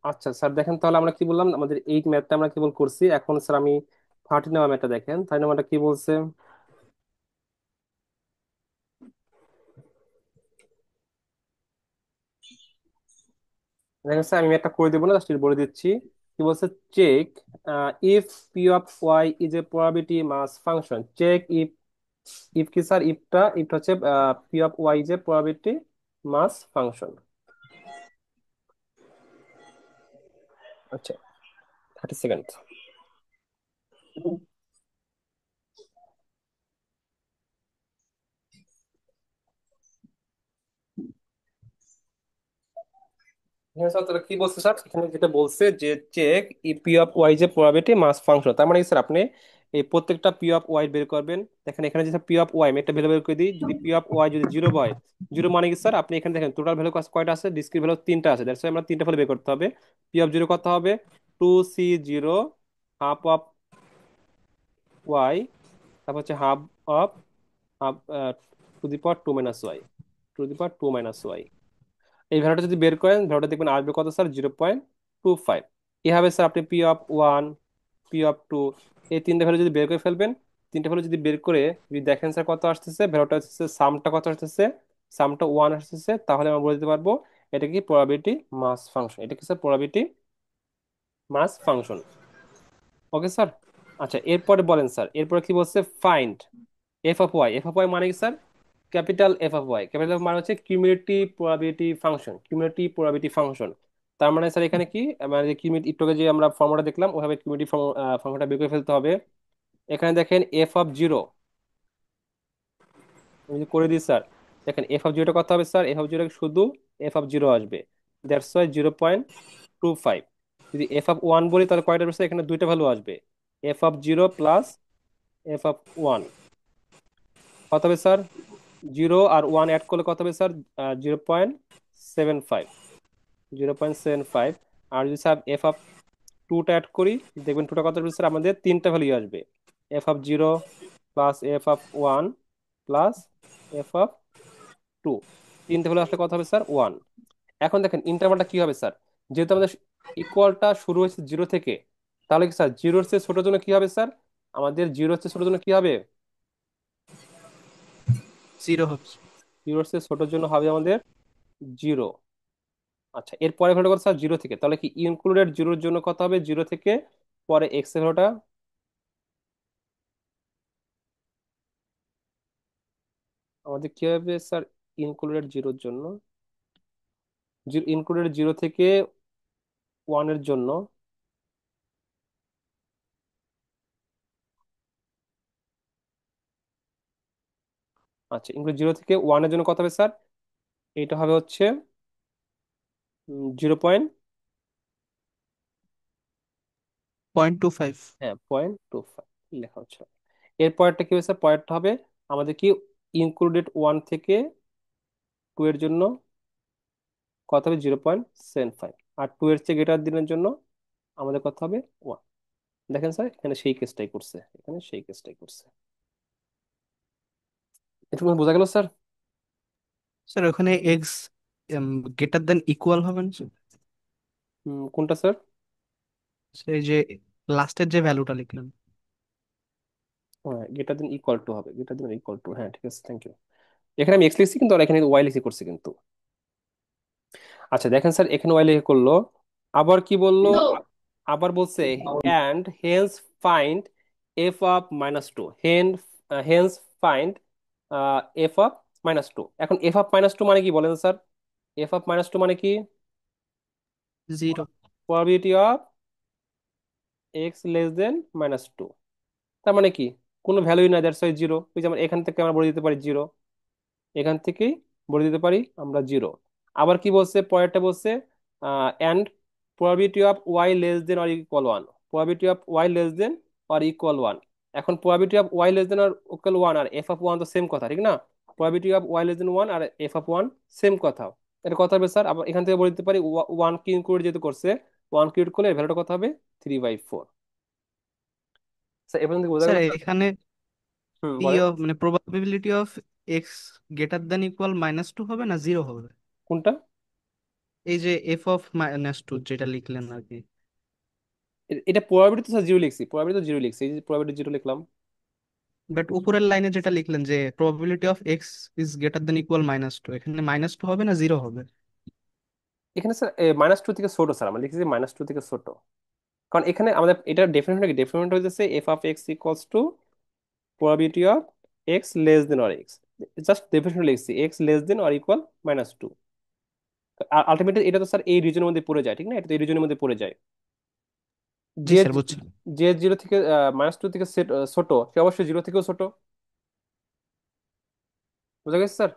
আচ্ছা স্যার, দেখেন তাহলে আমরা কি বললাম, আমাদের এই ম্যাথটা আমরা কেবল করছি। এখন স্যার আমি 39 ম্যাথটা দেখেন, 39 ম্যাথটা কি বলছে। দেখেন স্যার, আমি ম্যাথটা করে দেবো না, জাস্ট বলে দিচ্ছি। কি বলছে, check if P of Y is a probability mass function. Check if, if কি স্যার, ইফটা হচ্ছে P of Y is a probability mass function. আচ্ছা, 30 সেকেন্ড। হ্যাঁ স্যার, তাহলে কি বলছে স্যার, এখানে যেটা বলছে যে check if P of Y যে প্রবাবিলিটি মাস ফাংশন, তার মানে কি স্যার আপনি এই প্রত্যেকটা পি অফ ওয়াই বের করবেন। দেখেন এখানে যে পি অফ ওয়াই, আমি একটা ভ্যালু বের করে দিই, যদি পি অফ ওয়াই যদি জিরো হয়, জিরো মানে কি স্যার, আপনি এখানে দেখেন টোটাল ভ্যালু কয়টা আছে, ডিসক্রিট ভ্যালু তিনটা আছে, দ্যাটস আমরা তিনটা ভ্যালু বের করতে হবে। পি অফ জিরো কত হবে, 2c0 হাফ অফ ওয়াই, তারপর হচ্ছে half of half to the power to minus Y, to the power to minus Y. এই ভ্যালুটা যদি বের করেন, ভ্যালুটা দেখবেন আসবে কত স্যার, 0.25। এভাবে স্যার আপনি P of one, P of two, এই তিনটা ভ্যালু যদি বের করে ফেলবেন। তিনটা ভ্যালু যদি বের করে যদি দেখেন স্যার কত আসতেছে, ভ্যালুটা আসতেছে, সামটা কত আসতেছে, সামটা ওয়ান আসতেছে, তাহলে আমরা বলে দিতে পারবো এটা কি প্রবাবিলিটি মাস ফাংশন, এটা কি sir probability mass function. Okay sir. আচ্ছা, এরপরে বলেন স্যার, এরপরে কি বলছে, find F of Y. F of Y মানে কি sir, capital F of Y. Capital মানে হচ্ছে cumulative probability function, cumulative probability function. তার মানে স্যার এখানে কি, মানে যে কিউমুলেটিভ, একটু আগে যে আমরা ফর্মুলা দেখলাম ওইভাবে কিউমুলেটিভ ফাংশনটা বের করে ফেলতে হবে। এখানে দেখেন এফ অফ জিরো, আমি যদি করে দিই স্যার, দেখেন এফ অফ জিরোটা কত হবে স্যার, এফ অফ জিরো শুধু এফ অফ জিরো আসবে, দ্যাটস ওয়াই 0.25। যদি এফ অফ ওয়ান বলি তাহলে কয়টা আসবে, এখানে দুইটা ভ্যালু আসবে, F of zero plus F of one. কত হবে স্যার, জিরো আর ওয়ান অ্যাড করলে কত হবে স্যার, 0.75, 0.75। আর যদি স্যার এফ অফ টুটা অ্যাড করি, দেখবেন টুটা কত হবে স্যার, আমাদের তিনটা ভ্যালু আসবে, F of zero plus F of one plus F of two. তিনটা ভ্যালু আসলে কত হবে স্যার, ওয়ান। এখন দেখেন ইন্টারভালটা কি হবে স্যার, যেহেতু আমাদের ইকুয়ালটা শুরু হয়েছে জিরো থেকে, তাহলে কি স্যার জিরোর চেয়ে ছোটোর জন্য কি হবে স্যার, আমাদের জিরোর চেয়ে ছোটোর জন্য কি হবে, জিরো হবে। জিরোর চেয়ে ছোটোর জন্য হবে আমাদের জিরো। আচ্ছা, এর পরে ভ্যালুটা কত স্যার, জিরো থেকে, তাহলে কি ইনক্লুডেড জিরোর জন্য কত হবে, জিরো থেকে পরে এক্স এর ভ্যালুটা, আমাদের কি হবে স্যার, ইনক্লুডেড জিরোর জন্য, ইনক্লুডেড জিরো থেকে ওয়ান এর জন্য। আচ্ছা, ইনক্লুড জিরো থেকে ওয়ান এর জন্য কত হবে স্যার, এটা হবে হচ্ছে 0. Point two five. হ্যাঁ, 0.25 লেখা হচ্ছে। এর পরেরটা কি হবে স্যার, পরেরটা হবে আমাদের কি, ইনক্লুডেড ওয়ান থেকে টু এর জন্য কত হবে, 0.75। আর টু এর চেয়ে গ্রেটার দিনের জন্য আমাদের কত হবে, ওয়ান। দেখেন স্যার, এখানে সেই কেসটাই করছে, এখানে সেই কেসটাই করছে। এটুকু বোঝা গেল স্যার। স্যার ওখানে এক্স গ্রেটার দেন ইকুয়াল হবে না sir? কোনটা স্যার, সেই যে লাস্টের যে ভ্যালুটা লিখলেন। হ্যাঁ গ্রেটার দেন ইকুয়াল টু হবে, গ্রেটার দেন ইকুয়াল টু, হ্যাঁ ঠিক আছে, থ্যাংক ইউ। এখানে আমি এক্স লিখছি কিন্তু, আর এখানে ওয়াই লিখে করছি কিন্তু। আচ্ছা দেখেন স্যার, এখানে ওয়াই লিখে করলো, আবার কি বললো, আবার বলছে and hence find F of minus two, hence find F of minus two. এখন এফ অফ মাইনাস টু মানে কি বলেন sir, F of minus two মানে কি, zero. Probability of X less than minus two. তার মানে কি, কোনো ভ্যালুই না, দ্যাটস ওয়াই জিরো। ওই যেমন এখান থেকে আমরা বলে দিতে পারি জিরো, এখান থেকেই বলে দিতে পারি আমরা জিরো। আবার কি বলছে, পরেরটা বলছে and probability of Y less than or equal one, probability of Y less than or equal one. এখন probability of Y less than or equal one আর এফ অফ ওয়ান তো সেম কথা, ঠিক না, probability of Y less than one আর F of one same কথা। এটা কথা হবে স্যার, আবার এখান থেকে বলে দিতে পারি ওয়ান কি ইনক্লুড যেহেতু করছে, ওয়ান কিউড করলে ভ্যালুটা কত হবে, 3/4। স্যার এবার বোঝা স্যার গেল স্যার। এখানে পি বলেন, অফ মানে probability of X greater than equal minus two হবে না জিরো হবে? কোনটা, এই যে f(-2) যেটা লিখলেন আর কি। এটা প্রবাবিলিটি তো জিরো লিখছি, প্রবাবিলিটি তো জিরো লিখছি, এই যে প্রবাবিলিটি জিরো লিখলাম। বাট উপরের লাইনে যেটা লিখলেন যে probability of x is greater than equal -2, এখানে -2 হবে না 0 হবে? এখানে স্যার -2 থেকে ছোট স্যার, আমরা লিখেছি -2 থেকে ছোট। কারণ এখানে আমাদের এটা ডেফিনেশন কি, ডেফিনেশন হইতেছে F of X equals to probability of X less than or X. Just definition লিখছি X less than or equal -2। Ultimately এটা তো স্যার এই রিজনের মধ্যে পড়ে যায়, ঠিক না? এটা তো এই রিজনের মধ্যে পড়ে যায়। জি যে স্যার, বুঝছি। যে জিরো থেকে -2 থেকে ছোট, সে অবশ্যই জিরো থেকেও ছোট। বুঝা গেছে স্যার?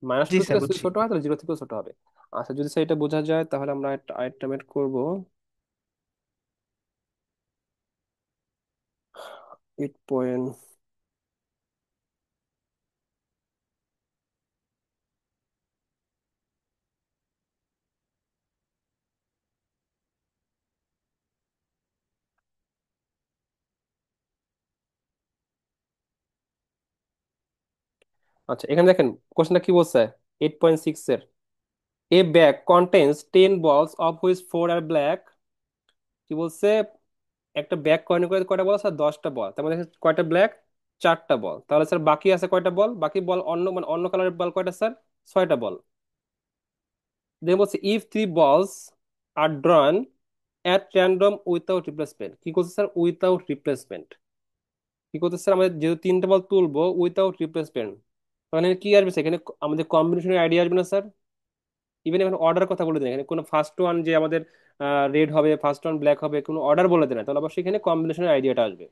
মাইনাস জি টু স্যার, থেকে যদি বুঝছি। ছোট হয় তাহলে জিরো থেকেও ছোট হবে। আচ্ছা, যদি স্যার এটা বোঝা যায় তাহলে আমরা আরেকটা মেট করবো। 8 পয়েন্ট। আচ্ছা, এখানে দেখেন কোশ্চেনটা কি বলছে। 8.6 এর a bag contains 10 balls of which 4 are black. কি বলছে, একটা ব্যাগ কয়টা করে কয়টা বল স্যার, 10টা বল, তার মধ্যে কয়টা ব্ল্যাক, 4টা বল। তাহলে স্যার বাকি আছে কয়টা বল, বাকি বল অন্য মানে অন্য কালারের বল কয়টা স্যার, 6টা বল। দেখে বলছে ইফ 3 balls আর drawn at random without replacement. কি করছে স্যার, উইথাউট রিপ্লেসমেন্ট। কি করতে স্যার, আমাদের যেহেতু 3টা বল তুলবো উইথাউট রিপ্লেসমেন্ট, তাহলে কি আসবে স্যার? এখানে আমাদের কম্বিনেশনের আইডিয়া আসবে না স্যার? ইভেন এখানে অর্ডার কথা বলে দেন, এখানে কোনো ফার্স্ট ওয়ান যে আমাদের রেড হবে, ফার্স্ট ওয়ান ব্ল্যাক হবে, কোনো অর্ডার বলে দেন না, তাহলে অবশ্যই এখানে কম্বিনেশনের আইডিয়াটা আসবে।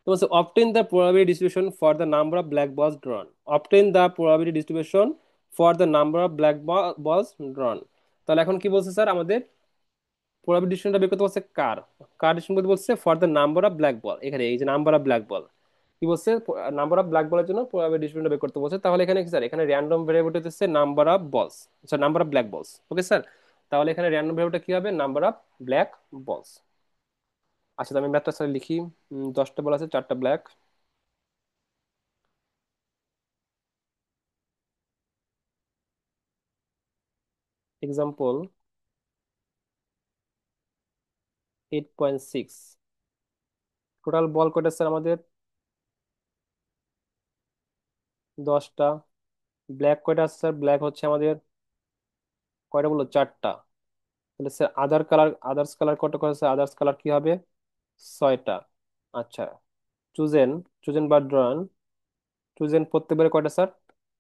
তো বলছে obtain the probability distribution for the number of black balls drawn. Obtain the probability distribution for the number of black balls drawn. তাহলে এখন কি বলছে স্যার, আমাদের প্রবাবিলিটি ডিস্ট্রিবিউশনটা বের করতে বলছে কার, কার ডিস্ট্রিবিউশন করতে বলছে for the number of black বল। এখানে এই যে নাম্বার অফ ব্ল্যাক বল, কি বলছে, নাম্বার অফ ব্ল্যাক বলের জন্য প্রবাবিলিটি ডিস্ট্রিবিউশনটা বের করতে বলছে। তাহলে এখানে কি স্যার, এখানে র্যান্ডম ভেরিয়েবল হচ্ছে নাম্বার অফ বলস, স্যার নাম্বার অফ ব্ল্যাক বলস। ওকে স্যার, তাহলে এখানে র্যান্ডম ভেরিয়েবলটা কি হবে, নাম্বার অফ ব্ল্যাক বলস। আচ্ছা, তো আমি ম্যাথটা স্যার লিখি। 10টা বল আছে, 4টা ব্ল্যাক। এক্সাম্পল 8.6। টোটাল বল কয়টা স্যার আমাদের, 10টা। ব্ল্যাক কয়টা আছে স্যার, ব্ল্যাক হচ্ছে আমাদের কয়টা বললো, 4টা। তাহলে স্যার আদার্স কালার কয়টা করে আছে, আদার্স কালার কি হবে, 6টা। আচ্ছা, চুজেন, চুজেন বা ড্রন, চুজেন প্রত্যেকবারে কয়টা স্যার,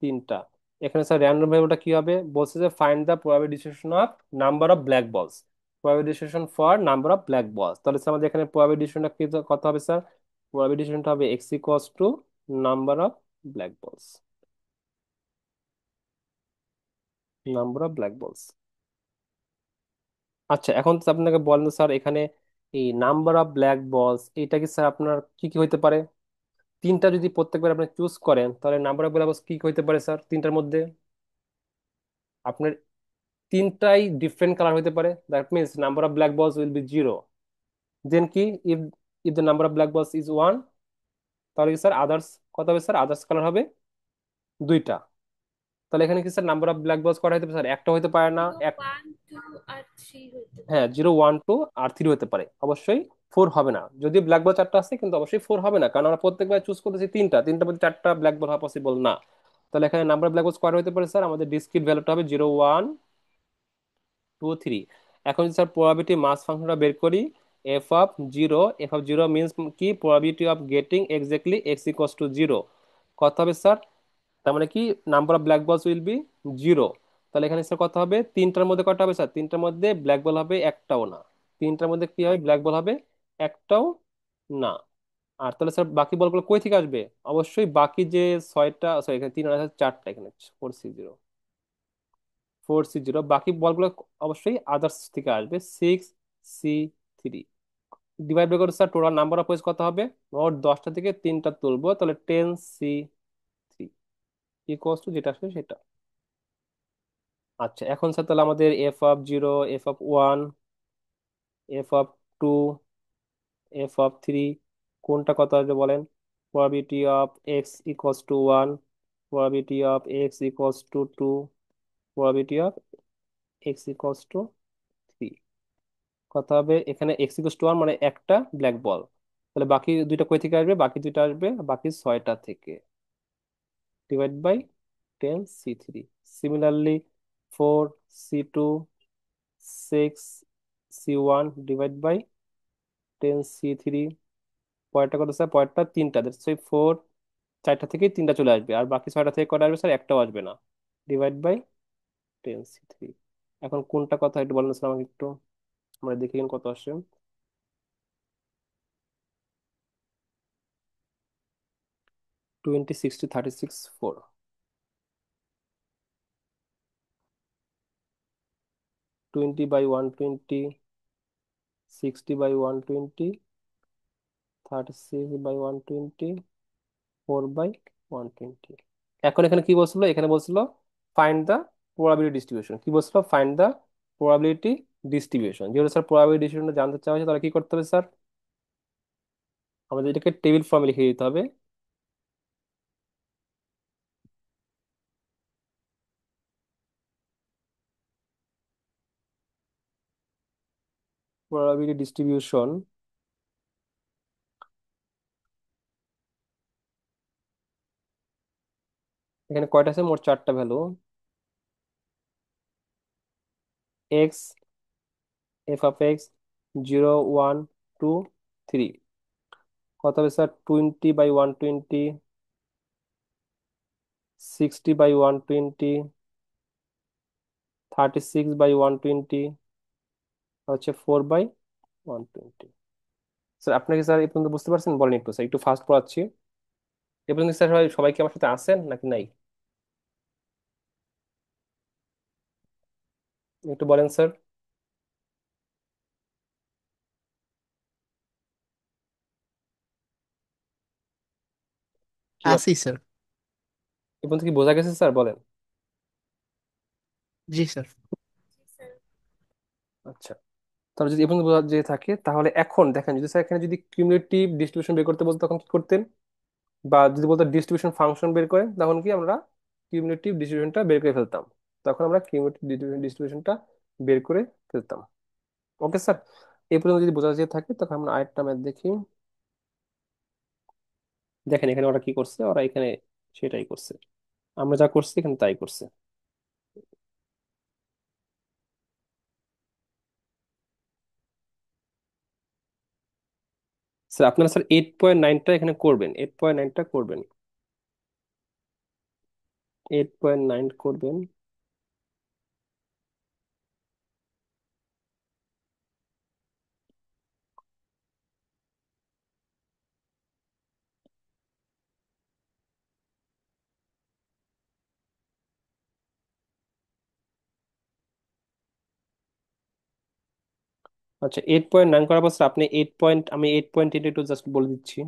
3টা। এখানে স্যার র্যান্ডম ভ্যারিয়েবলটা কি হবে, বলছে যে find the probability distribution of number of black balls, probability distribution for number of black balls. তাহলে স্যার আমাদের এখানে প্রবাবিলিটি ডিস্ট্রিবিউশনটা কি কত হবে স্যার, প্রবাবিলিটি ডিস্ট্রিবিউশনটা হবে x equals two number of black বলস, নাম্বার অফ ব্ল্যাক বলস। আচ্ছা, এখন তো আপনাকে বলেন স্যার, এখানে এই নাম্বার অফ ব্ল্যাক বলস এটা কি স্যার আপনার কি কি হইতে পারে? 3টা যদি প্রত্যেকবার আপনি চুজ করেন তাহলে নাম্বার অফ ব্ল্যাক বলস কি কি হইতে পারে স্যার, 3টার মধ্যে আপনার 3টাই ডিফারেন্ট কালার হইতে পারে। That means number of black বলস উইল বি জিরো। দেন কি, if if the number of black বলস ইজ 1, তাহলে কি স্যার আদার্স কত হবে স্যার, আদার্স কালার হবে 2টা। তাহলে এখানে কি স্যার নাম্বার অফ ব্ল্যাক বলস কটা হইতে পারে স্যার, একটা হইতে পারে না, জিরো ওয়ান টু আর থ্রি হইতে হ্যাঁ পারে। 0 1 2 আর 3 হতে পারে, অবশ্যই 4 হবে না। যদি ব্ল্যাক বল 4টা আছে কিন্তু অবশ্যই 4 হবে না, কারণ আমরা প্রত্যেকবার চুজ করতেছি 3টা, 3টার মধ্যে 4টা ব্ল্যাক বল হওয়া পসিবল না। তাহলে এখানে নাম্বার ব্ল্যাক বল স্কোয়ার হতে পারে স্যার, আমাদের ডিসক্রিট ভ্যালুটা হবে 0 1 2 3। এখন যদি স্যার প্রবাবিলিটি মাস ফাংশনটা বের করি, এফ অফ জিরো মিনস কি, probability of getting exactly x equals two zero. কত হবে স্যার, তার মানে কি, নাম্বার অফ ব্ল্যাক বলস উইল বি 0। তাহলে এখানে স্যার কত হবে, 3টার মধ্যে কটা হবে স্যার, 3টার মধ্যে ব্ল্যাক বল হবে একটাও না। 3টার মধ্যে কি হবে, ব্ল্যাক বল হবে একটাও না। আর তাহলে স্যার বাকি বলগুলো কই থেকে আসবে, অবশ্যই বাকি যে 6টা, সরি এখানে 3 আর আছে 4টা, এখানে 4 C 0, 4 C 0, বাকি বলগুলো অবশ্যই আদার্স থেকে আসবে, 6 C 3। ডিভাইড বাই করে sir total number of ways কত হবে, মোট 10টা থেকে 3টা তুলবো, তাহলে 10 C 3 ইকুয়ালস টু যেটা আসবে সেটা। আচ্ছা, এখন স্যার তাহলে আমাদের F of 0, F of 1, F of 2, F of 3 কোনটা কত আসবে বলেন। Probability of X equals to 1, probability of X equals two 2, probability of X equals two 3। কত হবে এখানে? এক্স ইকুয়ালস টু 1 মানে একটা ব্ল্যাক বল। তাহলে বাকি দুইটা কই থেকে আসবে? বাকি দুইটা আসবে বাকি 6টা থেকে, divide by 10 C3। Similarly 4 C2, 6 C1 divide by 10 C3। পরেরটা কত স্যার? পরেরটা তিনটা, সেই 4, 4টা থেকে তিনটা চলে আসবে, আর বাকি 6টা থেকে কটা আসবে স্যার? একটাও আসবে না, ডিভাইড বাই 10 C3। এখন কোনটা কথা একটু বলেন স্যার আমাকে একটু, আমরা দেখি কিন কত আসে। 20, 60, 36, 4। 20/120, 60/120, 36/120, 4/120। এখন এখানে কি বলছিল? এখানে বলছিল ফাইন্ড দ্য প্রবাবিলিটি ডিস্ট্রিবিউশন। কি বলছিল? Find the probability distribution. যেহেতু স্যার প্রবাবিলিটি ডিস্ট্রিবিউশন জানতে চাওয়া হয়েছে, তাহলে কি করতে হবে স্যার? আমাদের এটাকে টেবিল ফর্মে লিখে দিতে হবে। প্রবাবিলিটি ডিস্ট্রিবিউশন, এখানে কয়টা আছে? মোট 4টা ভ্যালু। X, f(x), 0, 1, 2, 3। কত হবে স্যার? 20/120, 60/120, 36/120, হচ্ছে 4/120। স্যার আপনি কি স্যার এই পর্যন্ত বুঝতে পারছেন? বলেন একটু স্যার, একটু ফাস্ট পড়াচ্ছি। এ পর্যন্ত স্যার সবাই সবাই কি আমার সাথে আছেন নাকি নাই? একটু বলেন স্যার। কি আসি স্যার। এ পর্যন্ত কি বোঝা গেছে স্যার? বলেন। জি স্যার। জি স্যার। আচ্ছা, তাহলে যদি এ পর্যন্ত বোঝা যে থাকে, তাহলে এখন দেখেন, যদি স্যার এখানে যদি কিউমুলেটিভ ডিস্ট্রিবিউশন বের করতে বলতো তখন কি করতেন? বা যদি বলতো ডিস্ট্রিবিউশন ফাংশন বের করেন, তখন কি আমরা কিউমুলেটিভ ডিস্ট্রিবিউশনটা বের করে ফেলতাম। তখন আমরা কিউমুলেটিভ ডিস্ট্রিবিউশনটা বের করে ফেলতাম। ওকে স্যার, এই পর্যন্ত যদি বোঝা যেয়ে থাকে, তখন আমরা আরেকটা ম্যাথ দেখি। দেখেন এখানে ওরা কি করছে, ওরা এখানে সেটাই করছে, আমরা যা করছি এখানে তাই করছে। স্যার আপনারা স্যার 8.9টা এখানে করবেন, 8.9টা করবেন, 8.9 করবেন। আচ্ছা, 8.9 করার পর স্যার আপনি আমি 8.10 একটু জাস্ট বলে দিচ্ছি।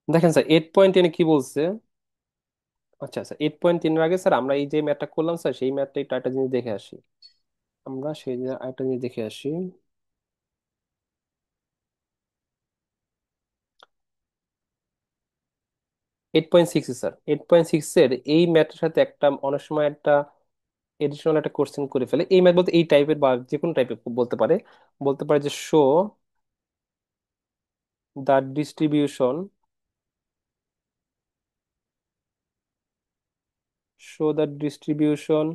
দেখেন স্যার 8.10 কি বলছে। আচ্ছা স্যার 8.10-এর আগে স্যার আমরা এই যে ম্যাথটা করলাম স্যার, সেই ম্যাথটা একটু একটা জিনিস দেখে আসি। আমরা সেই একটা জিনিস দেখে আসি। 8.6 স্যার, 8.6 এর এই ম্যাথের সাথে একটা অনেক সময় একটা এডিশনাল একটা কোশ্চেন করে ফেলে। এই ম্যাথ বলতে এই টাইপের বা যে কোনো টাইপের বলতে পারে। বলতে পারে যে show the distribution, show the distribution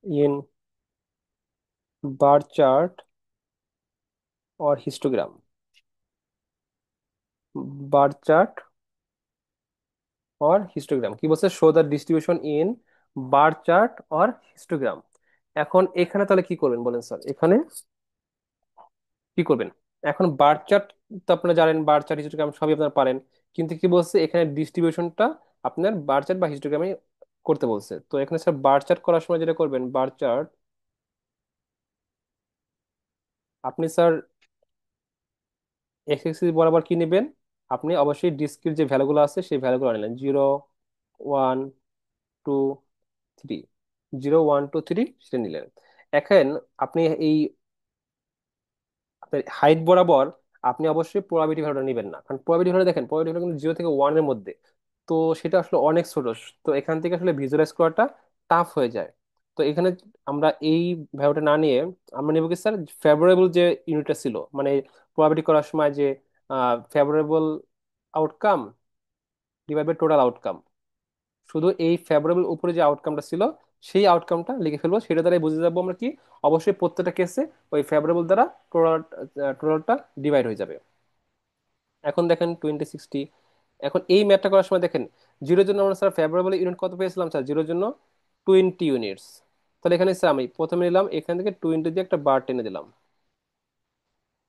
in bar chart or histogram. Bar chart or histogram কি বলছে? Show the distribution in bar chart or histogram. এখন এখানে তাহলে কি করবেন বলেন স্যার? এখানে কি করবেন? এখন বার চার্ট তো আপনারা জানেন, বার চার্ট হিস্টোগ্রাম সবই আপনারা পারেন, কিন্তু কি বলছে এখানে? ডিস্ট্রিবিউশনটা আপনার বার চার্ট বা হিস্টোগ্রামে করতে বলছে। তো এখানে স্যার বার চার্ট করার সময় যেটা করবেন, বার চার্ট আপনি স্যার এক্স এক্সিস বরাবর কি নেবেন? আপনি অবশ্যই ডিস্কের যে ভ্যালুগুলো আছে সেই ভ্যালুগুলো নিলেন, 0, 1, 2, 3, 0, 1, 2, 3 সেটা নিলেন। এখন আপনি এই আপনার হাইট বরাবর আপনি অবশ্যই প্রবাবিলিটি ভ্যালুটা নেবেন না, কারণ প্রবাবিলিটি ভ্যালু দেখেন, প্রবাবিলিটি ভ্যালু কিন্তু 0 থেকে 1 এর মধ্যে। তো সেটা আসলে অনেক ছোট। তো এখান থেকে আসলে ভিজুয়ালাইজ করাটা টাফ হয়ে যায়। তো এখানে আমরা এই ভ্যালুটা না নিয়ে আমরা নেবো কি স্যার, ফেভারেবল যে ইউনিটটা ছিল, মানে প্রবাবিলিটি করার সময় যে favourable outcome divide by total outcome, শুধু এই ফেভারেবল উপরে যে আউটকামটা ছিল সেই আউটকামটা লিখে ফেলবো। সেটা দ্বারাই বুঝে যাবো আমরা কি, অবশ্যই প্রত্যেকটা কেসে ওই ফেভারেবল দ্বারা টোটাল টোটালটা ডিভাইড হয়ে যাবে। এখন দেখেন 2060, এখন এই ম্যাথটা করার সময় দেখেন, জিরোর জন্য আমরা স্যার ফেভারেবল ইউনিট কত পেয়েছিলাম স্যার, জিরোর জন্য 20 ইউনিটস। তাহলে এখানে স্যার আমি প্রথমে নিলাম এখান থেকে 20 দিয়ে একটা বার টেনে দিলাম।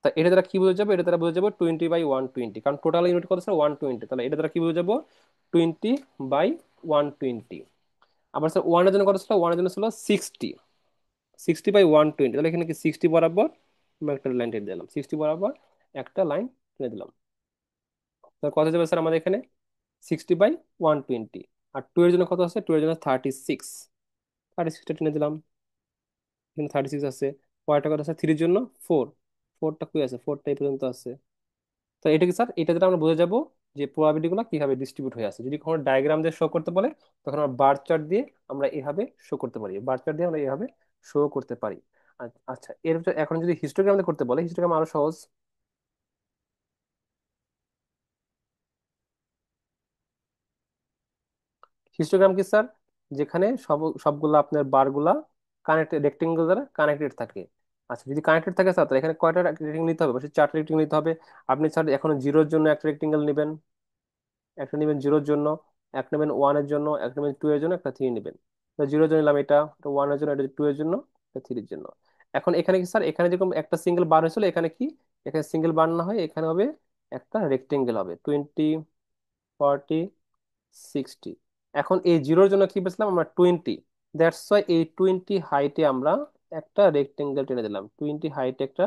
তা এটা দ্বারা কি বোঝা যাবে, এটা দ্বারা বোঝা যাবে 20/120, কারণ টোটাল ইউনিট কত স্যার 120। তাহলে এটা দ্বারা কি বোঝা যাবো, 20/120। আবার স্যার ওয়ানের জন্য কত ছিল, ওয়ানের জন্য ছিল 60, 60/120। তাহলে এখানে কি 60 বরাবর আমরা একটা লাইন টেনে দিলাম, 60 বরাবর একটা লাইন টেনে দিলাম। তাহলে কত যাবে স্যার আমাদের এখানে, 60/120। আর টু এর জন্য কত আছে, টু এর জন্য 36, 36টা টেনে দিলাম, এখানে 36 আছে। পরেরটা কত আছে, থ্রির জন্য 4, 4টা কই আছে, 4টা এই পর্যন্ত আছে। তো এটা কি স্যার, এটা দ্বারা আমরা বুঝে যাব যে প্রবাবিলিটি গুলো কিভাবে ডিস্ট্রিবিউট হয়ে আছে। যদি কোনো ডায়াগ্রাম দিয়ে শো করতে বলে তখন আমরা বার চার্ট দিয়ে আমরা এভাবে শো করতে পারি, বার চার্ট দিয়ে আমরা এভাবে শো করতে পারি। আচ্ছা, এর ভিতরে এখন যদি হিস্টোগ্রাম দিয়ে করতে বলে, হিস্টোগ্রাম আরো সহজ। হিস্টোগ্রাম কি স্যার, যেখানে সবগুলো আপনার বারগুলা কানেক্টেড, রেক্টেঙ্গেল দ্বারা কানেক্টেড থাকে। আচ্ছা, যদি কানেক্টেড থাকে স্যার তাহলে এখানে কয়টা রেক্টেঙ্গেল নিতে হবে, অবশ্যই 4টা রেক্টেঙ্গেল নিতে হবে। আপনি স্যার এখন জিরোর জন্য একটা রেক্টেঙ্গেল নেবেন, একটা নেবেন জিরোর জন্য, একটা নেবেন ওয়ানের জন্য, একটা নেবেন টু এর জন্য, একটা থ্রি নেবেন। তো জিরোর জন্য নিলাম এটা, এটা ওয়ানের জন্য, এটা টু এর জন্য, এটা থ্রির জন্য। এখন এখানে কি স্যার, এখানে যেরকম একটা সিঙ্গেল বার হয়েছিল, এখানে কি, এখানে সিঙ্গেল বার না হয় এখানে হবে একটা রেক্টেঙ্গেল হবে, 20, 40, 60। এখন এই জিরোর জন্য কি পেয়েছিলাম আমরা, 20। দ্যাটস ওয়াই এই 20 হাইটে আমরা একটা রেক্টেঙ্গেল টেনে দিলাম, 20 হাইটে একটা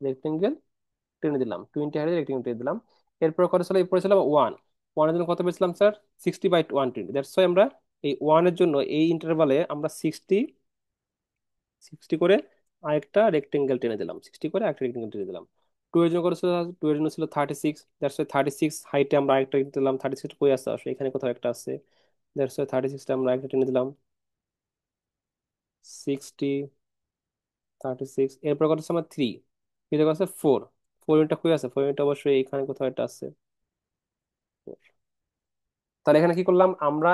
রেক্টেঙ্গেল টেনে দিলাম, 20 হাইটে রেক্টেঙ্গেল টেনে দিলাম। এরপর কত ছিল, এরপরে ছিল ওয়ান, ওয়ানের জন্য কত পেয়েছিলাম স্যার, 60/120। দ্যাটস ওয়াই আমরা এই ওয়ানের জন্য এই ইন্টারভালে আমরা 60, 60 করে আরেকটা রেক্টেঙ্গেল টেনে দিলাম, 60 করে আরেকটা রেক্টেঙ্গেল টেনে দিলাম। টু এর জন্য কত ছিল, টু এর জন্য ছিল 36। দ্যাটস ওয়াই 36 হাইটে আমরা আরেকটা দিলাম, 36 কই আছে আসলে, এখানে কোথাও একটা আছে। দ্যাটস ওয়াই 36টা আমরা একটা টেনে দিলাম, 60, 36। এরপর কত আছে আমার থ্রি, থ্রি কত আছে 4, 4 ইউনিটটা কই আছে, 4 ইউনিট অবশ্যই এখানে কোথাও একটা আছে। তাহলে এখানে কি করলাম আমরা,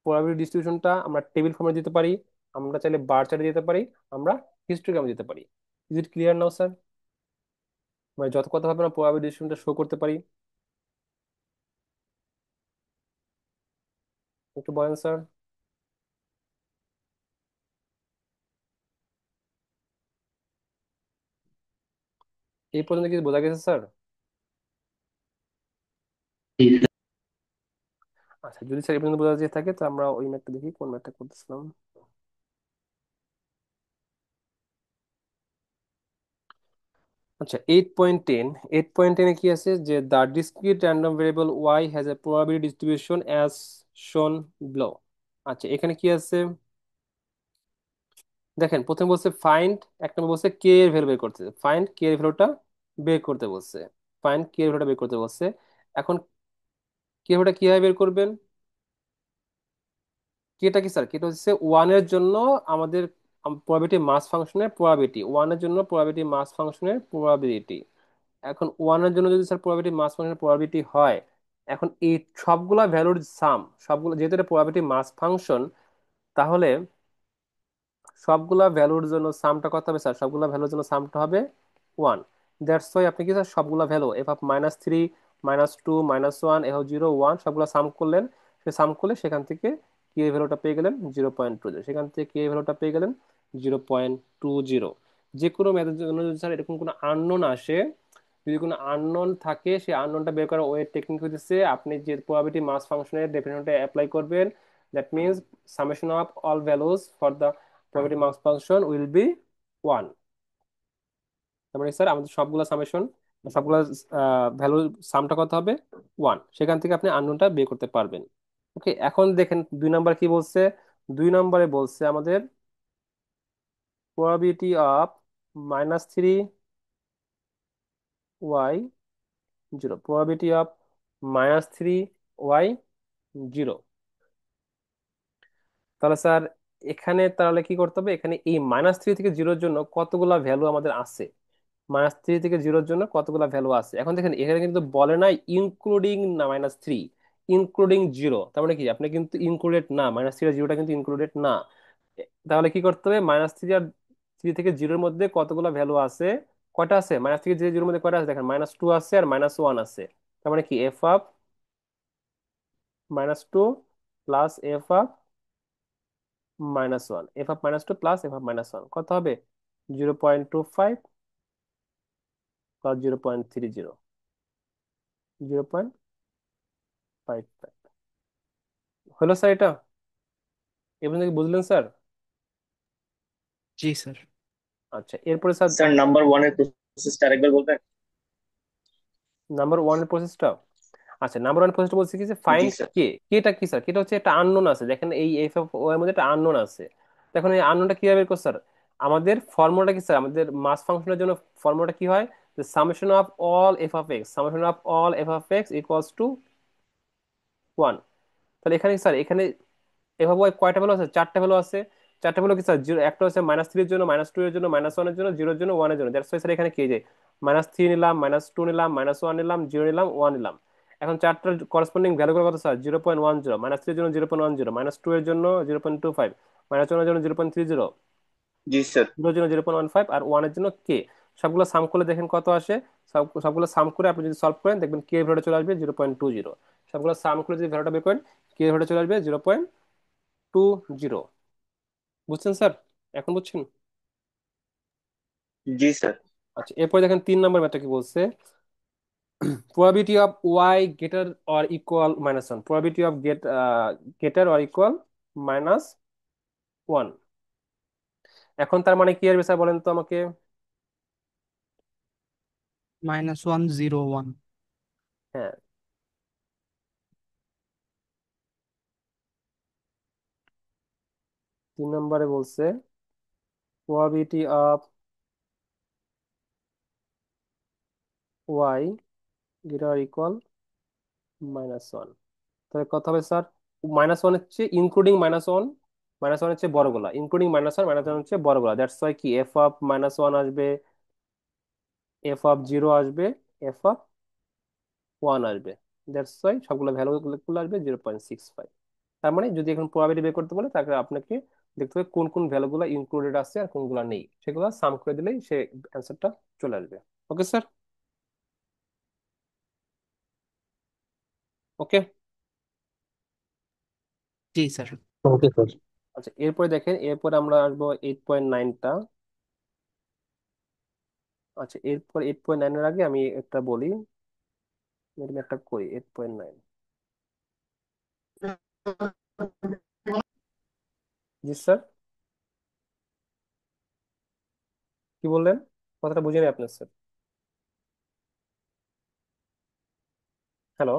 প্রবাবিলিটি ডিস্ট্রিবিউশনটা আমরা টেবিল ফর্মে দিতে পারি, আমরা চাইলে বার চার্টে দিতে পারি, আমরা হিস্টোগ্রামে দিতে পারি। Is it clear now sir, মানে যত কথা ভাবে আমরা প্রবাবিলিটি ডিস্ট্রিবিউশনটা শো করতে পারি, একটু বলেন স্যার। এই পর্যন্ত কি বোঝা গেছে স্যার? আচ্ছা, যদি স্যার এই পর্যন্ত বোঝা যেয়ে থাকে তো আমরা ওই ম্যাথটা দেখি, কোন ম্যাথটা করতেছিলাম। আচ্ছা, 8.10, 8.10 এ কি আছে যে the discrete random variable Y has a probability distribution as শোন বিলো। আচ্ছা, এখানে কি আছে দেখেন, প্রথমে বলছে ফাইন্ড, এক নম্বর বলছে কে এর ভ্যালু বের করতে, ফাইন্ড কে এর ভ্যালুটা বের করতে বলছে, ফাইন্ড কে এর ভ্যালুটা বের করতে বলছে। এখন কে এর ভ্যালুটা কিভাবে বের করবেন, কেটা কি স্যার, কেটা হচ্ছে ওয়ানের জন্য আমাদের প্রবাবিলিটি মাস ফাংশনের প্রবাবিলিটি, ওয়ানের জন্য প্রবাবিলিটি মাস ফাংশনের প্রবাবিলিটি। এখন ওয়ানের জন্য যদি স্যার প্রবাবিলিটি মাস ফাংশনের প্রবাবিলিটি হয়, এখন এই সবগুলা ভ্যালুর সাম, সবগুলো যেহেতু এটা প্রবাবিলিটি মাস ফাংশন, তাহলে সবগুলা ভ্যালুর জন্য সামটা কত হবে স্যার, সবগুলা ভ্যালুর জন্য সামটা হবে 1। দ্যাটস ওয়াই আপনি কি স্যার সবগুলা ভ্যালু f(-3, -2, -1, f(0, 1) সবগুলা সাম করলেন, সে সাম করলে সেখান থেকে কে ভ্যালুটা পেয়ে গেলেন 0.20, সেখান থেকে কে ভ্যালুটা পেয়ে গেলেন 0.20। যে কোনো ম্যাথের জন্য যদি স্যার এরকম কোনো আননোন আসে, যদি কোনো আননোন থাকে, সেই আননোনটা বের করার ওয়ে টেকনিক হচ্ছে আপনি যে প্রবাবিলিটি মাস ফাংশনের ডেফিনেটটা অ্যাপ্লাই করবেন। That means summation of all values for the probability mass function will be 1। তার মানে স্যার আমাদের সবগুলা সামেশন, সবগুলা ভ্যালুর সামটা কত হবে 1, সেখান থেকে আপনি আননোনটা বের করতে পারবেন। ওকে, এখন দেখেন 2 নম্বর কি বলছে, 2 নম্বরে বলছে আমাদের probability of -3, Y zero, probability of -3 Y zero. তাহলে স্যার এখানে তাহলে কি করতে হবে, এখানে এই -3 থেকে জিরোর জন্য কতগুলা ভ্যালু আমাদের আছে, -3 থেকে জিরোর জন্য কতগুলা ভ্যালু আছে। এখন দেখেন এখানে কিন্তু বলে নাই ইনক্লুডিং না -3, ইনক্লুডিং জিরো, তার মানে কি আপনি কিন্তু ইনক্লুডেড না, -3 আর জিরোটা কিন্তু ইনক্লুডেড না। তাহলে কি করতে হবে, -3 থেকে জিরোর মধ্যে কতগুলা ভ্যালু আছে, কয়টা আছে, -3 থেকে জিরোর মধ্যে কয়টা আছে দেখেন, -2 আছে আর -1 আছে। তার মানে কি F of -2 plus F of -1, F of -2 plus F of -1 কত হবে, 0.25 প্লাস 0.30, 0.55। হলো স্যার এটা, এবার কি বুঝলেন স্যার? জি স্যার। আচ্ছা এরপরে স্যার স্যার নাম্বার ওয়ানের প্রসেসটা আরেকবার বলবেন? নাম্বার 1 এর প্রসেসটা, আচ্ছা নাম্বার 1 প্রসেসটা বলছে কি যে জি ফাইন্ড স্যার। কে, কেটা কি স্যার, কেটা হচ্ছে একটা আননোন আছে, দেখেন এই এফ অফ ও এর মধ্যে একটা আননোন আছে। দেখুন এই আননোনটা কিভাবে বের করছে স্যার, আমাদের ফর্মুলাটা কি স্যার, আমাদের মাস ফাংশনের জন্য ফর্মুলাটা কি হয়, যে summation of all F of x, summation of all F of X equals to 1। তাহলে এখানে স্যার এখানে এভাবে কয়টা ভ্যালু আছে, চারটা ভ্যালু আছে। চারটা ভ্যালু কি স্যার, জিরো একটা হচ্ছে -3 এর জন্য, -2 এর জন্য, -1 এর জন্য, জিরোর জন্য, 1 এর জন্য। দ্যাটস ওয়াই স্যার এখানে কি যে -3 নিলাম, -2 নিলাম, -1 নিলাম, জিরো নিলাম, 1 নিলাম। এখন চারটার করেসপন্ডিং ভ্যালুগুলো কত স্যার, 0.10, -3 এর জন্য 0.10, -2 এর জন্য 0.25, -1 এর জন্য 0.30, জি স্যার। জিরোর জন্য 0.15 আর 1 এর জন্য কে। সবগুলো সাম করলে দেখেন কত আসে, সবগুলো সাম করে আপনি যদি সলভ করেন দেখবেন কে ভ্যালুটা চলে আসবে 0.20। সবগুলো সাম করে যদি ভ্যালুটা বের করেন কে ভ্যালুটা চলে আসবে 0.20। বুঝছেন স্যার, এখন বুঝছেন? জি স্যার। আচ্ছা এরপরে দেখেন 3 নম্বর ম্যাথটা কি বলছে, probability of y greater or equal -1, probability of greater or equal -1। এখন তার মানে কি আসবে স্যার বলেন তো আমাকে। -101। হ্যাঁ, 3 নম্বরে বলছে probability of y greater or equal -1। তাহলে কত হবে স্যার, -1 হচ্ছে ইনক্লুডিং -1, -1 হচ্ছে বড়গুলা, ইনক্লুডিং -1, -1 হচ্ছে বড়গুলা। দ্যাটস ওয়াই কি এফ অফ -1 আসবে, এফ অফ জিরো আসবে, এফ অফ 1 আসবে। দ্যাটস ওয়াই সবগুলো ভ্যালু গুলো আসবে 0.65। তার মানে যদি এখন প্রবাবিলিটি বের করতে বলে তাহলে আপনাকে দেখতে হবে কোন কোন ভ্যালুগুলো ইনক্লুডেড আছে আর কোনগুলো নেই, সেগুলো সাম করে দিলেই সে অ্যান্সারটা চলে আসবে। ওকে স্যার, ওকে। জি স্যার। ওকে স্যার। আচ্ছা এরপরে দেখেন, এরপরে আমরা আসবো 8.9টা। আচ্ছা এরপর 8.9-এর আগে আমি একটা বলি, আমি একটা করি 8.9। জি স্যার, কি বললেন, কথাটা বুঝিনি আপনার স্যার। হ্যালো,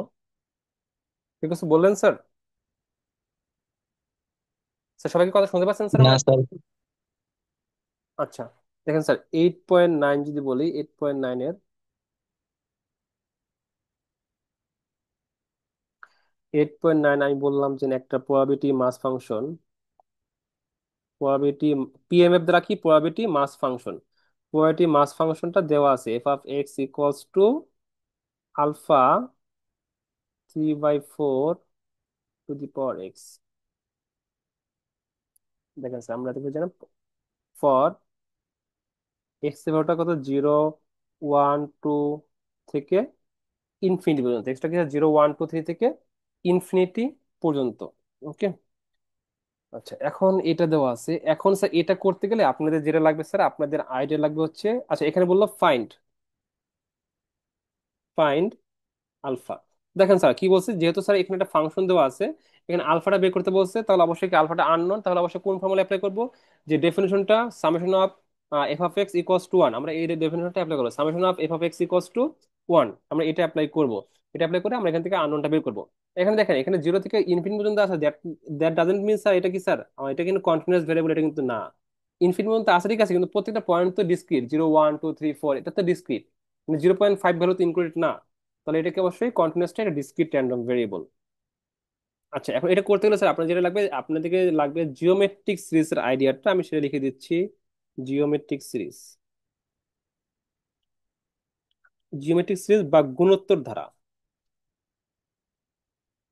কি কিছু বললেন স্যার? স্যার সবাইকে কথা শুনতে পাচ্ছেন স্যার না আমার? স্যার। আচ্ছা দেখেন স্যার 8.9 যদি বলি, 8.9 আমি বললাম যে একটা probability mass function, probability PMF দ্বারা কি probability mass function, probability mass ফাংশনটা দেওয়া আছে F of X equals to alpha 3/4 to the power X. দেখেন স্যার আমরা দেখবো জানেন ফর এক্স এর ভ্যালুটা কত, 0, 1, 2 থেকে ইনফিনিটি পর্যন্ত, এক্সটা কি 0, 1, 2, 3 থেকে ইনফিনিটি পর্যন্ত। ওকে, আচ্ছা এখন এটা দেওয়া আছে, এখন স্যার এটা করতে গেলে আপনাদের যেটা লাগবে স্যার, আপনাদের আইডিয়া লাগবে হচ্ছে, আচ্ছা এখানে বললো ফাইন্ড, ফাইন্ড আলফা। দেখেন স্যার কি বলছে, যেহেতু স্যার এখানে একটা ফাংশন দেওয়া আছে, এখানে আলফাটা বের করতে বলছে, তাহলে অবশ্যই কি আলফাটা আননোন, তাহলে অবশ্যই কোন ফর্মুলা অ্যাপ্লাই করবো, যে ডেফিনেশনটা summation of F of X equals to 1, আমরা এই ডেফিনেশনটা অ্যাপ্লাই করবো, summation of F of X equals to 1, আমরা এটা অ্যাপ্লাই করবো। এটা অ্যাপ্লাই করে আমরা এখান থেকে আননোনটা বের করবো। এখানে দেখেন এখানে 0 থেকে ইনফিনিটি পর্যন্ত আছে, that that doesn't mean sir এটা কি স্যার, এটা কিন্তু কন্টিনিউয়াস ভেরিয়েবল, এটা কিন্তু না। ইনফিনিটি পর্যন্ত আছে ঠিক আছে, কিন্তু প্রত্যেকটা পয়েন্ট তো ডিসক্রিট, 0, 1, 2, 3, 4, এটা তো ডিসক্রিট। 0.5 ভ্যালু তো ইনক্লুডেড না, তাহলে এটাকে অবশ্যই কন্টিনিউয়াসটা একটা ডিসক্রিট র্যান্ডম ভেরিয়েবল। আচ্ছা, এখন এটা করতে গেলে স্যার আপনার যেটা লাগবে, আপনাদেরকে লাগবে জিওমেট্রিক সিরিজের আইডিয়াটা, আমি সেটা লিখে দিচ্ছি। জিওমেট্রিক সিরিজ, জিওমেট্রিক সিরিজ বা গুণোত্তর ধারা।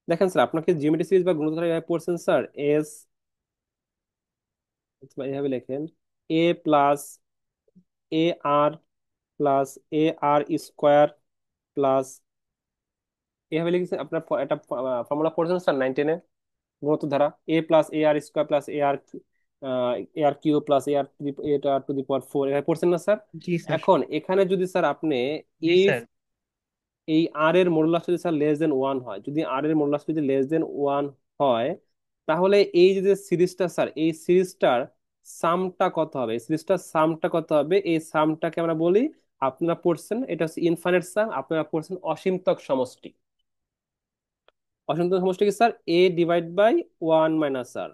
দেখেন স্যার, আপনাকে জিওমেট্রিক সিরিজ বা গুণোত্তর ধারা এভাবে পড়ছেন স্যার, এস, এভাবে লেখেন, এ plus A R plus A R square plus, এভাবে লিখেছেন আপনার একটা ফর্মুলা পড়ছেন স্যার 9-10-এ, গুণোত্তর ধারা, A plus A R square plus A R cube plus to the power 4, এভাবে পড়ছেন না স্যার? জি স্যার। এখন এখানে যদি স্যার আপনি জি ইফ স্যার। এই আর এর মডুলাস যদি স্যার লেস দেন 1 হয়, যদি আর এর মডুলাস যদি লেস দেন 1 হয়, তাহলে এই যে সিরিজটা স্যার, এই সিরিজটার সামটা কত হবে, এই সিরিজটার সামটা কত হবে, এই সামটাকে আমরা বলি, আপনারা পড়ছেন এটা হচ্ছে ইনফাইনাইট সাম, আপনারা পড়ছেন অসীমতক সমষ্টি। অসীমতক সমষ্টি কি স্যার? এ ডিভাইড বাই 1 - আর।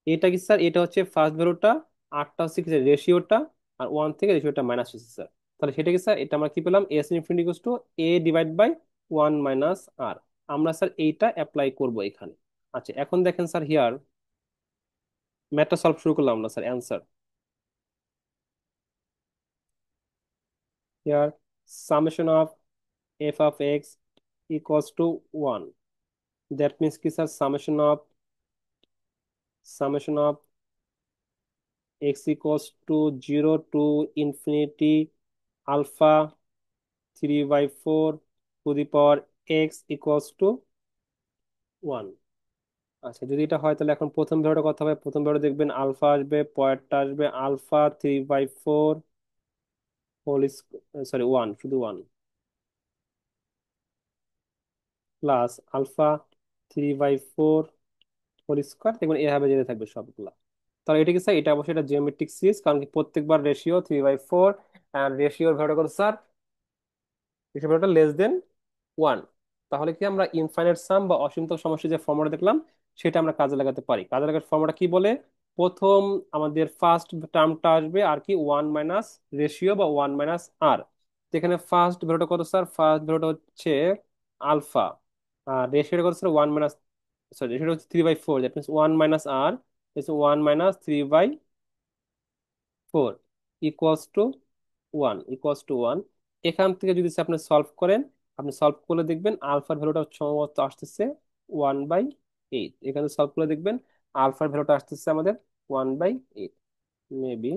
এটা কি স্যার? এটা হচ্ছে ফার্স্ট ভ্যালুটা, আটটা হচ্ছে কি রেশিওটা, আর 1 থেকে রেশিওটা মাইনাস হচ্ছে স্যার। তাহলে সেটা কি স্যার? এটা আমরা কি পেলাম, S infinity equals to A divide by 1 - R. আমরা স্যার এইটা অ্যাপ্লাই করব এখানে। আচ্ছা, এখন দেখেন স্যার, হিয়ার ম্যাথটা সলভ শুরু করলাম আমরা sir, answer here, summation of F of X equals to 1, that means কি sir, summation of X equals to 0 to infinity alpha 3/4 to the power X equals to 1। আচ্ছা, যদি এটা হয় তাহলে এখন প্রথম ভ্যালুটা কত হবে? প্রথম ভ্যালু দেখবেন আলফা আসবে, পরেরটা আসবে আলফা 3/4 হোল, সরি 1, শুধু 1, প্লাস আলফা 3/4 হোল স্কোয়ার, দেখবেন এভাবে যেতে থাকবে সবগুলা। তাহলে এটা কি স্যার? এটা অবশ্যই এটা জিওমেট্রিক সিরিজ, কারণ কি প্রত্যেকবার রেশিও 3/4, আর রেশিওর ভ্যালুটা কত স্যার? রেশিও ভ্যালুটা লেস দেন 1। তাহলে কি আমরা ইনফাইনাইট সাম বা অসীমতক সমষ্টির যে ফর্মুলা দেখলাম, সেটা আমরা কাজে লাগাতে পারি। কাজে লাগার ফর্মুলা কি বলে? প্রথম আমাদের ফার্স্ট টার্মটা আসবে আর কি 1 - রেশিও বা 1 - আর। তো এখানে ফার্স্ট ভ্যালুটা কত স্যার? ফার্স্ট ভ্যালুটা হচ্ছে আলফা, আর রেশিওটা কত স্যার? 1 - সরি, রেশিওটা হচ্ছে 3/4, that means 1 - R 1 - 3/4 equals to 1। এখান থেকে যদি আপনি সলভ করেন, আপনি সলভ করলে দেখবেন আলফার ভ্যালুটা সম্ভবত আসতেছে 1/8। এখানে সলভ করলে দেখবেন আলফার ভ্যালুটা আসতেছে আমাদের 1/8, মেবি,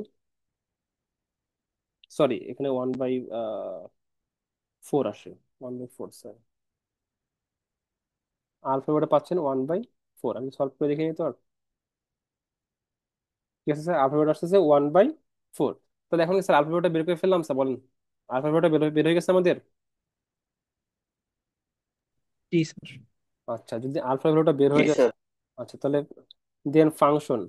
সরি, এখানে 1/4 আসে, 1/4 স্যার। আলফা ভ্যালুটা পাচ্ছেন 1/4, আমি সলভ করে দেখে নিই তো। ঠিক আছে স্যার, আলফা ভ্যালুটা আসতেছে 1/4। তাহলে এখন কি স্যার আলফা ভ্যালুটা বের করে ফেললাম স্যার, বলেন? আলফা ভ্যালুটা বের হয়ে গেছে আমাদের। জি স্যার। আচ্ছা, যদি আলফা ভ্যালুটা বের জি হয়ে যায়, স্যার। আচ্ছা তাহলে দেন ফাংশন,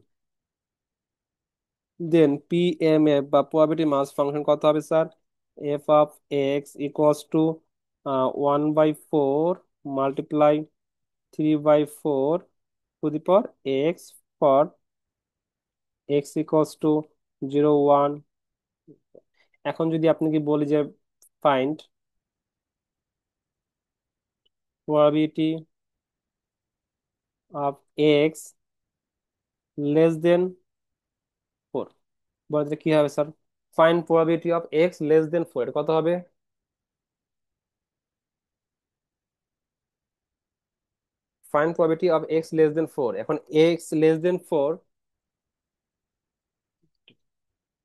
দেন পিএমএফ বা প্রবাবিলিটি মাস ফাংশন কত হবে sir? F of X equals two 1/4 multiply 3/4 to the power x, for x equals to 0, 1। এখন যদি আপনাকে বলি যে find probability of X less দেন 4, বলতে কি হবে sir? Find probability of X less দেন 4, এটা কত হবে? Find probability of X less দেন 4, এখন এক্স লেস দেন 4,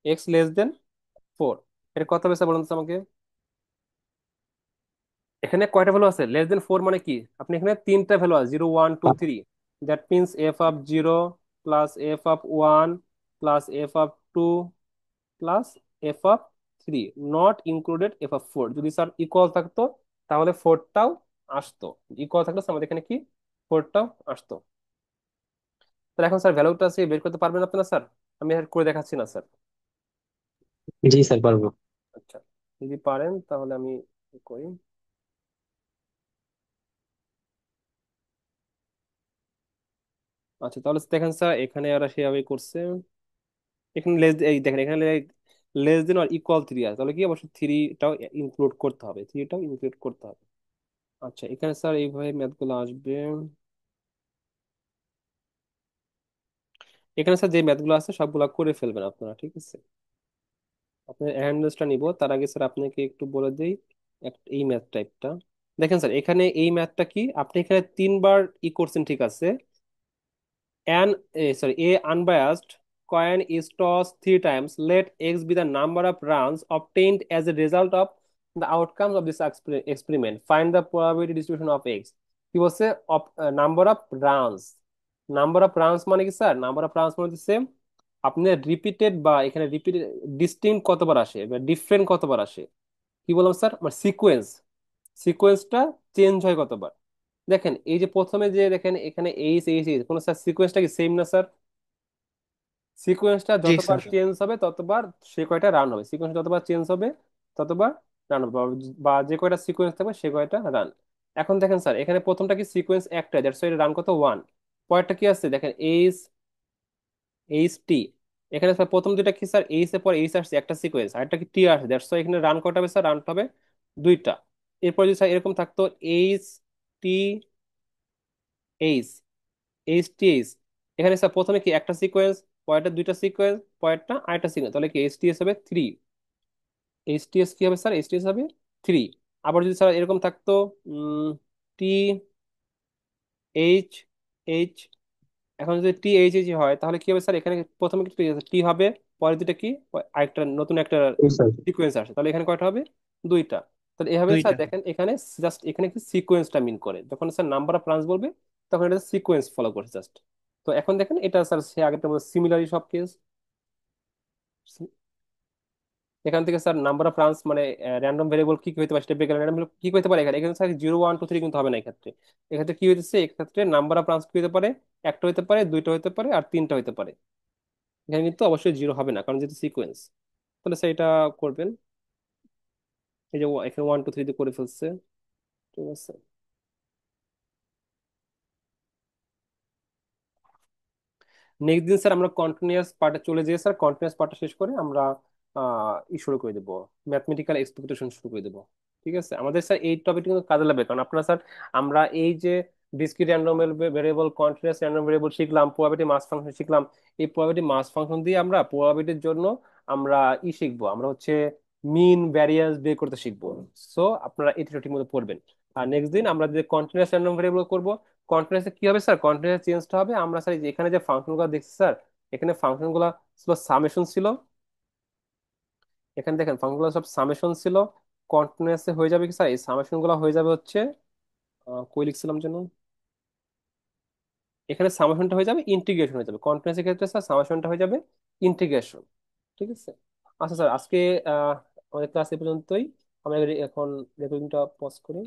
এক্স লেস দেন 4, এটা কত হবে স্যার বলুন তো আমাকে? এখানে কয়টা ভ্যালু আছে? লেস দেন 4 মানে কি? আপনি এখানে তিনটা ভ্যালু আছে, 0, 1, 2, 3, that means F of 0 plus F of 1 plus F of 2 plus F of 3, not included F of 4। যদি স্যার ইকুয়াল থাকতো তাহলে 4টাও আসতো, ইকুয়াল থাকলে আমাদের এখানে কি 4টাও আসতো। তাহলে এখন স্যার ভ্যালুটা সে বের করতে পারবেন আপনারা স্যার? আমি আর করে দেখাচ্ছি না স্যার। জি স্যার, পারবো। আচ্ছা, যদি পারেন তাহলে আমি করি। আচ্ছা, তাহলে দেখেন স্যার, এখানে ওরা সেভাবে করছে। এখানে লেস, এই দেখেন এখানে লেস দেন আর ইকুয়াল থ্রি আছে, তাহলে কি অবশ্যই থ্রিটাও ইনক্লুড করতে হবে, থ্রিটাও ইনক্লুড করতে হবে। আচ্ছা এখানে স্যার এইভাবে ম্যাথগুলো আসবে। এখানে স্যার যে ম্যাথগুলো আছে সবগুলা করে ফেলবেন আপনারা, ঠিক আছে? আপনার অ্যান্ড্রেসটা নিব তার আগে স্যার আপনাকে একটু বলে দিই এই ম্যাথ টাইপটা। দেখেন স্যার এখানে এই ম্যাথটা কি, আপনি এখানে তিনবার ই করছেন, ঠিক আছে? A unbiased coin is tossed three times. Let X be the number of runs obtained as a result of the outcomes of this experiment. Find the probability distribution of X. কি বলছে? Number of runs. Number of runs মানে কি sir? Number of runs মানে হচ্ছে আপনি repeated বা এখানে repeated distinct কতবার আসে বা ডিফারেন্ট কতবার আসে। কি বললাম স্যার? আমার সিকোয়েন্সটা চেঞ্জ হয় কতবার। দেখেন এই যে প্রথমে যে দেখেন এখানে এইচ এইচ এইচ কোন স্যার সিকোয়েন্সটা কি সেম না স্যার? সিকোয়েন্সটা জি যতবার স্যার। চেঞ্জ হবে ততবার সে কয়টা রান হবে, সিকোয়েন্স যতবার চেঞ্জ হবে ততবার রান হবে, বা যে কয়টা সিকোয়েন্স থাকবে সে কয়টা রান। এখন দেখেন স্যার এখানে প্রথমটা কি সিকোয়েন্স একটা, দ্যাটস ওয়াই রান কত ওয়ান। পরেরটা কি আছে দেখেন এইচ এইচ টি। এখানে স্যার প্রথম দুইটা কি স্যার, এইচ এর পর এইচ আসছে একটা সিকোয়েন্স, আর একটা কি টি আসছে, দ্যাটস ওয়াই এখানে রান কয়টা হবে স্যার? রান হবে দুইটা। এরপর যদি স্যার এরকম থাকতো H T H H T H, এখানে স্যার প্রথমে কি একটা সিকোয়েন্স, পরেরটা দুইটা সিকোয়েন্স, পরেরটা আরেকটা সিকোয়েন্স, তাহলে কি এইচ টি এস হবে থ্রি। এইচ টি এস কি হবে স্যার? এইচ টি এস হবে থ্রি। আবার যদি স্যার এরকম থাকতো টি এইচ এইচ, এখন যদি টি এইচ এইচ হয় তাহলে কি হবে স্যার? এখানে প্রথমে কি টি হবে, পরে দুটা কি আরেকটা নতুন একটা জি স্যার। সিকোয়েন্স আসে, তাহলে এখানে কয়টা হবে? দুইটা। তাহলে এভাবে স্যার দুইটা। দেখেন এখানে জাস্ট এখানে কি সিকোয়েন্সটা মিন করে, যখন স্যার নাম্বার অফ রানস বলবে তখন এটা সিকোয়েন্স ফলো করছে জাস্ট। তো এখন দেখেন এটা স্যার সে আগেরটার মধ্যে সিমিলারই সব কেস। এখান থেকে স্যার নাম্বার অফ রানস মানে র্যান্ডম ভেরিয়েবল কি কি হতে পারে, স্টেপ ব্রেকার র্যান্ডম কি কি হতে পারে, এখানে এখানে sir zero one two three কিন্তু হবে না এক্ষেত্রে। এক্ষেত্রে কি হইতেছে, এক্ষেত্রে নাম্বার অফ রানস কি হতে পারে? একটা হতে পারে, দুইটা হতে পারে, আর তিনটা হতে পারে। এখানে কিন্তু অবশ্যই জিরো হবে না কারণ যেহেতু সিকোয়েন্স। তাহলে স্যার এটা করবেন, এই যে এখানে ওয়ান টু থ্রি দিয়ে করে ফেলছে, ঠিক আছে। নেক্সট দিন স্যার আমরা কন্টিনিউয়াস পার্টে চলে যাই স্যার, কন্টিনিউয়াস পার্টটা শেষ করে আমরা শুরু করে দেবো, ম্যাথমেটিক্যাল এক্সপেক্টেশন শুরু করে দেবো। ঠিক আছে, আমাদের স্যার এই টপিকটা কিন্তু কাজে লাগবে, কারণ আপনারা স্যার আমরা এই যে discrete random variable, continuous random variable শিখলাম, প্রবাবিলিটি মাস ফাংশন শিখলাম। এই প্রবাবিলিটি মাস ফাংশন দিয়ে আমরা প্রবাবিলিটির জন্য আমরা শিখবো, আমরা হচ্ছে মিন ভ্যারিয়েন্স বের করতে শিখবো। সো আপনারা এটা ঠিক মতো পড়বেন। আর নেক্সট দিন আমরা যে কন্টিনিউয়াস র্যান্ডম ভেরিয়েবল করবো, কন্টিনিউয়াস কি হবে স্যার? কন্টিনিউয়াস চেঞ্জটা হবে, আমরা স্যার এই যে এখানে যে ফাংশন গুলো দেখছি স্যার, এখানে ফাংশন গুলা ছিল সামেশন ছিল, এখানে দেখেন ফাংশন গুলো সব সামেশন ছিল। কন্টিনিউয়াসে হয়ে যাবে কি স্যার? এই সামেশন গুলো হয়ে যাবে হচ্ছে কই লিখছিলাম যেন, এখানে সামেশনটা হয়ে যাবে ইন্টিগ্রেশন হয়ে যাবে, কন্টিনিউয়াস এর ক্ষেত্রে স্যার সামেশনটা হয়ে যাবে ইন্টিগ্রেশন। ঠিক আছে। আচ্ছা স্যার আজকে আহ আমাদের ক্লাস এ পর্যন্তই। আমরা এখন রেকর্ডিংটা পজ করি।